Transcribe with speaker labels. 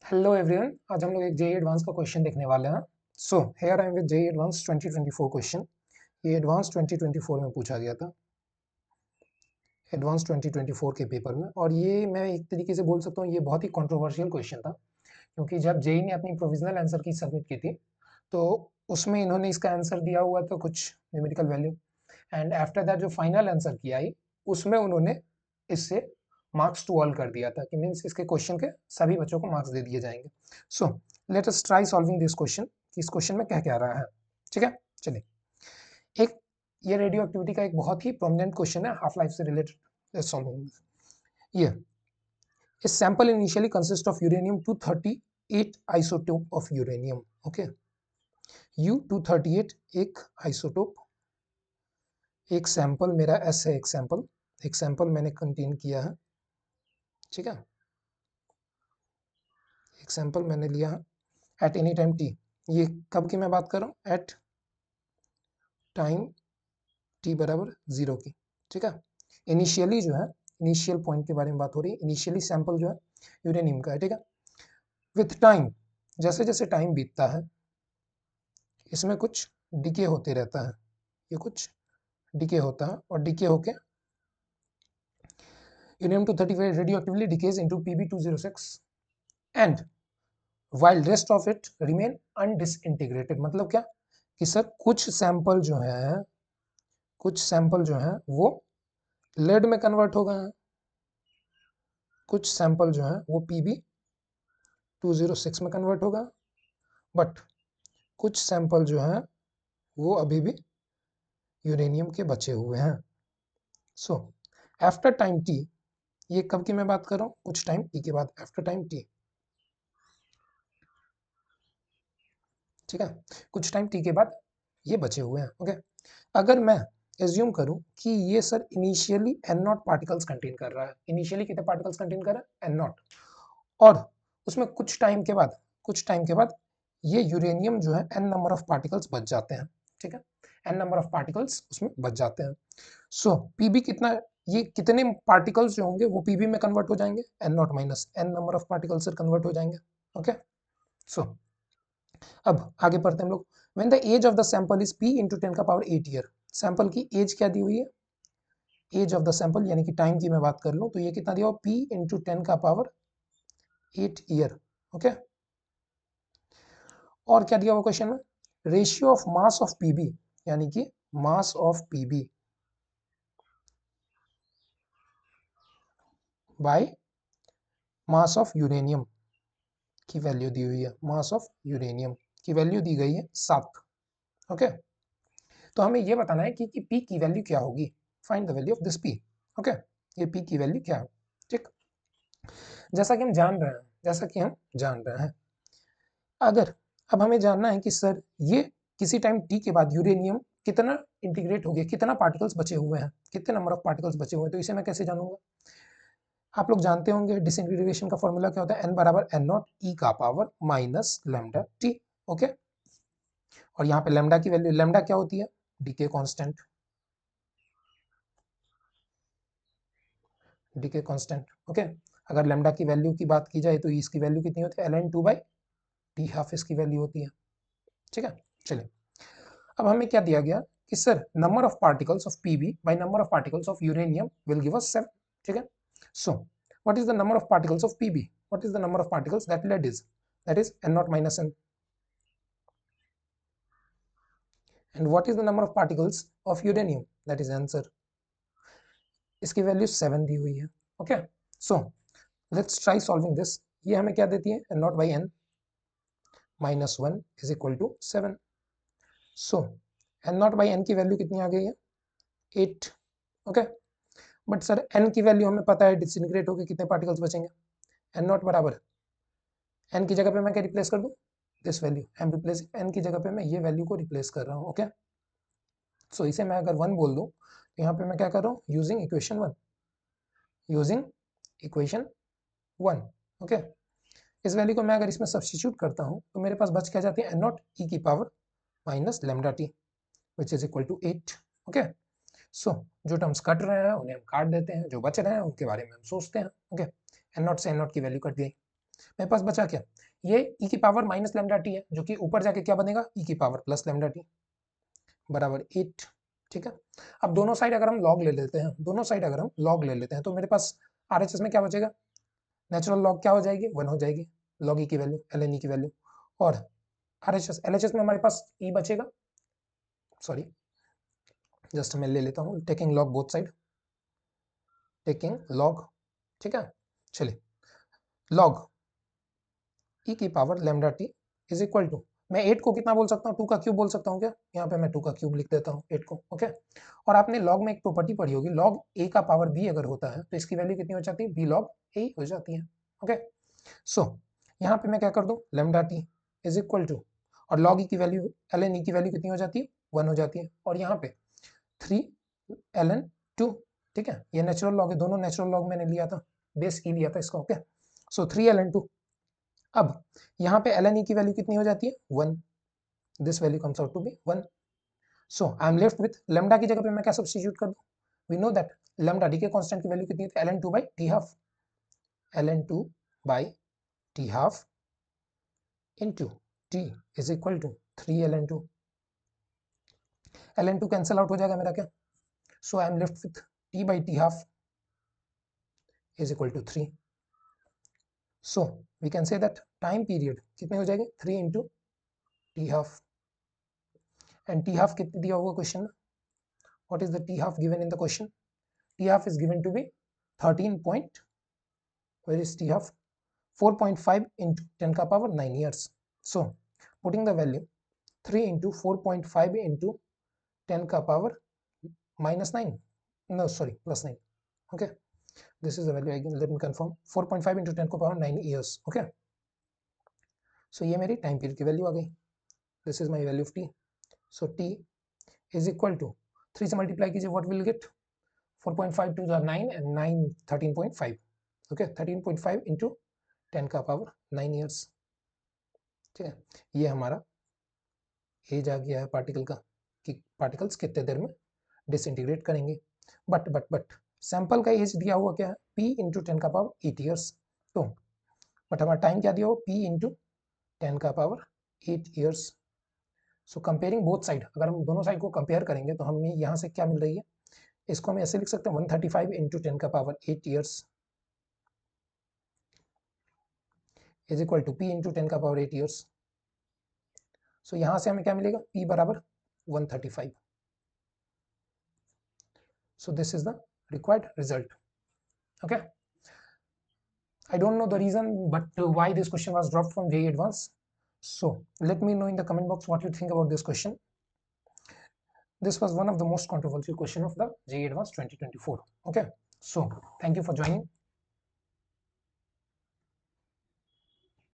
Speaker 1: Hello everyone, आज हम लोग एक जेईई एडवांस का क्वेश्चन देखने वाले हैं। So here I am with JEE advance 2024 question. ये एडवांस 2024 में पूछा गया था, एडवांस 2024 के पेपर में। और ये मैं एक तरीके से बोल सकता हूँ ये बहुत ही कंट्रोवर्शियल क्वेश्चन था, क्योंकि जब जेईई ने अपनी प्रोविजनल आंसर की सबमिट की थी तो उसमें इन्होंने इसका आंसर दिया हुआ था कुछ numerical value, and after that जो फाइनल आंसर किया आई उसमें उन्होंने इससे मार्क्स टू ऑल कर दिया था कि मीन्स इसके क्वेश्चन के सभी बच्चों को मार्क्स दे दिए जाएंगे। So let us try solving this question कि इस क्वेश्चन में क्या क्या रहा है। ठीक है, चलिए। एक ये रेडियो एक्टिविटी का एक बहुत ही प्रोमिनेंट क्वेश्चन है हाफ लाइफ से रिलेटेड सॉल्विंग। ये A sample initially consists of uranium 238 isotope of uranium. Okay, U238 एक आइसोटोप, एक सैंपल मेरा S है, एक सैंपल मैंने कंटेन किया है। ठीक है, एक सैंपल मैंने लिया है एट एनी टाइम t। ये कब की मैं बात कर रहा हूँ? एट टाइम t बराबर 0 की। ठीक है, इनिशियली जो है, इनिशियल पॉइंट के बारे में बात हो रही है। इनिशियली सैंपल जो है यूरेनियम का है। ठीक है, विथ टाइम, जैसे जैसे टाइम बीतता है इसमें कुछ डिके होते रहता है, ये कुछ डिके होता है और डिके होके uranium 235 radioactively decays into Pb206 and while rest of it remain undisintegrated। मतलब क्या कि सर कुछ सैंपल जो है, कुछ सैंपल जो है वो लेड में कन्वर्ट हो गए हैं, कुछ सैंपल जो है वो Pb206 में कन्वर्ट हो गए, बट कुछ सैंपल जो है वो अभी भी यूरेनियम के बचे हुए हैं। सो आफ्टर टाइम टी, ये कब की मैं बात कर रहा हूँ? कुछ टाइम टी के बाद, आफ्टर टाइम टी। ठीक है, कुछ टाइम टी के बाद ये बचे हुए हैं। ओके, अगर मैं एज्यूम करूं कि ये sir initially N naught particles contain कर रहा है, इनिशियली कितने पार्टिकल्स कंटेन कर रहा है? N naught. और उसमें कुछ टाइम के बाद, कुछ टाइम के बाद ये यूरेनियम जो है एन नंबर ऑफ पार्टिकल्स बच जाते हैं। ठीक है, एन नंबर ऑफ पार्टिकल्स उसमें बच जाते हैं। सो पीबी कितना, ये कितने पार्टिकल्स जो होंगे वो पीबी में कन्वर्ट हो जाएंगे? N naught minus N number of particles से कन्वर्ट हो जाएंगे। ओके, सो अब आगे पढ़ते हैं हम लोग। When the age of the sample is p into 10 का पावर 8 ईयर। सैंपल की एज क्या दी हुई है? एज ऑफ द सैंपल यानी कि टाइम की मैं बात कर लूं तो ये कितना दिया हुआ? p इंटू 10 का पावर 8 ईयर। ओके, और क्या दिया हुआ क्वेश्चन में? Ratio of mass of Pb, यानी कि mass of Pb by mass of uranium की वैल्यू दी हुई है। मास ऑफ यूरेनियम की वैल्यू दी गई है 7। ओके, तो हमें ये बताना है कि p की वैल्यू क्या होगी। Find the value of this p। Okay, ये p की वैल्यू क्या है? ठीक, जैसा कि हम जान रहे हैं, जैसा कि हम जान रहे हैं, अगर अब हमें जानना है कि सर ये किसी टाइम t के बाद यूरेनियम कितना इंटीग्रेट हो गया, कितना पार्टिकल्स बचे हुए हैं, कितने नंबर ऑफ पार्टिकल्स बचे हुए हैं, तो इसे मैं कैसे जानूंगा? आप लोग जानते होंगे डिसइंटीग्रेशन का फॉर्मूला क्या होता है? n बराबर एन नॉट ई का power minus lambda T. Okay, और यहाँ पे लैम्डा की वैल्यू, लैम्डा क्या होती है? Decay constant, decay constant. Okay, अगर लैम्डा की वैल्यू की बात की जाए तो इसकी वैल्यू कितनी होती है? ln 2 बाई टी हाफ इसकी वैल्यू होती है। ठीक है, चलिए। अब हमें क्या दिया गया कि sir number of particles of Pb by number of particles of uranium will give us 7। ठीक है, so what is the number of particles of Pb? What is the number of particles that lead is, that is n naught minus n, and what is the number of particles of uranium? That is answer, इसकी value 7 दी हुई है। Okay, so let's try solving this. ये हमें क्या देती है? n naught by n minus 1 is equal to 7। So n naught by n की value कितनी आ गई है? 8। ओके, बट सर n की वैल्यू हमें पता है, डिसइंटीग्रेट होकर कितने पार्टिकल्स बचेंगे? n नॉट बराबर n की जगह पे मैं क्या रिप्लेस कर दूं? This value. I am replacing n की जगह पे मैं ये वैल्यू को रिप्लेस कर रहा हूं। ओके, सो इसे मैं अगर 1 बोल दूं तो यहाँ पे मैं क्या कर रहा हूँ? Using equation 1, using equation 1। Okay, इस वैल्यू को मैं अगर इसमें सब्स्टिट्यूट करता हूँ तो मेरे पास बच क्या जाती है? n नॉट ई की power minus lambda t which is equal to 8। Okay, so जो टर्म्स कट रहे हैं उन्हें हम काट देते हैं, जो बच रहे हैं उनके बारे में हम सोचते हैं। ओके, एन नॉट से एन नॉट की वैल्यू कट गई। मेरे पास बचा क्या, ये e की पावर माइनस लैम्डा टी है, जो कि ऊपर जाके क्या बनेगा e की पावर प्लस लैम्डा टी बराबर 8। ठीक है, अब दोनों साइड अगर हम लॉग ले लेते हैं, दोनों साइड अगर हम लॉग ले लेते हैं तो मेरे पास RHS में क्या बचेगा, नेचुरल लॉग क्या हो जाएगी 1 हो जाएगी, लॉग ई की वैल्यू ln e की वैल्यू, और RHS LHS में हमारे पास e बचेगा, सॉरी जस्ट मैं ले लेता हूँ, taking log both side, taking log, ठीक है, चलिए लॉग e की power lambda T is equal to, मैं 8 को कितना बोल सकता हूँ, 2 का क्यूब बोल सकता हूँ क्या, यहाँ पे मैं 2 का क्यूब लिख देता हूँ 8 को, ओके। और आपने लॉग में एक प्रॉपर्टी पढ़ी होगी, लॉग a का पावर b अगर होता है तो इसकी वैल्यू कितनी हो जाती है, b log a हो जाती है, ओके। सो यहाँ पे मैं क्या कर दूँ, lambda T is equal to, और लॉग e की वैल्यू ln e की वैल्यू कितनी हो जाती है 1 हो जाती है, और यहाँ पे 3 ln 2, ठीक है, ये नेचुरल लॉग है, दोनों नेचुरल लॉग मैंने लिया था, बेस ई लिया था इसका, ओके। सो 3 ln 2, अब यहाँ पे ln e की वैल्यू कितनी हो जाती है 1, this value comes out to be 1। So I am left with lambda की जगह पे मैं क्या सब्स्टिट्यूट कर दूं, we know that lambda D के कांस्टेंट की वैल्यू कितनी थी ln 2 by t half, ln 2 by t half into t is equal to 3 ln 2, ln 2 cancel out हो जाएगा मेरा क्या, so I am left with t by t half is equal to 3। So we can say that time period कितने हो जाएंगे 3 into t half, and t half कितनी दिया होगा क्वेश्चन में, what is the t half given in the question, t half is given to be 13 point, where is t half, 4.5 into 10 ka power 9 years. So putting the value 3 into 4.5 into 10 ka power minus 9, no sorry plus 9, okay, this is the value again, let me confirm, 4.5 into 10 ka power 9 years, okay। So ये मेरी time period की value आ गई, this is my value of t, so t is equal to 3 से multiply कीजिए, what will get 4.5 to the 9 and 9 13.5, okay, 13.5 into 10 का power 9 years, ठीक है। ये हमारा एज आ गया है पार्टिकल का, कि पार्टिकल्स कितने देर में डिसइंटीग्रेट करेंगे, बट सैंपल का एज दिया हुआ क्या है p इंटू 10 का पावर 8 ईयर्स, तो बट हमारा टाइम क्या दिया हुआ p इंटू 10 का पावर 8 ईयर्स। सो कंपेयरिंग बोथ साइड, अगर हम दोनों साइड को कंपेयर करेंगे तो हमें यहाँ से क्या मिल रही है, इसको हम ऐसे लिख सकते हैं 135 इंटू 10 का power 8 years is equal to p into 10 का पावर 8 ईयर्स। सो यहाँ से हमें क्या मिलेगा, p बराबर 135। So this is the required result, okay। I don't know the reason, but why this question was dropped from JEE Advanced. So let me know in the comment box what you think about this question. This was one of the most controversial question of the JEE Advanced 2024, okay। So thank you for joining.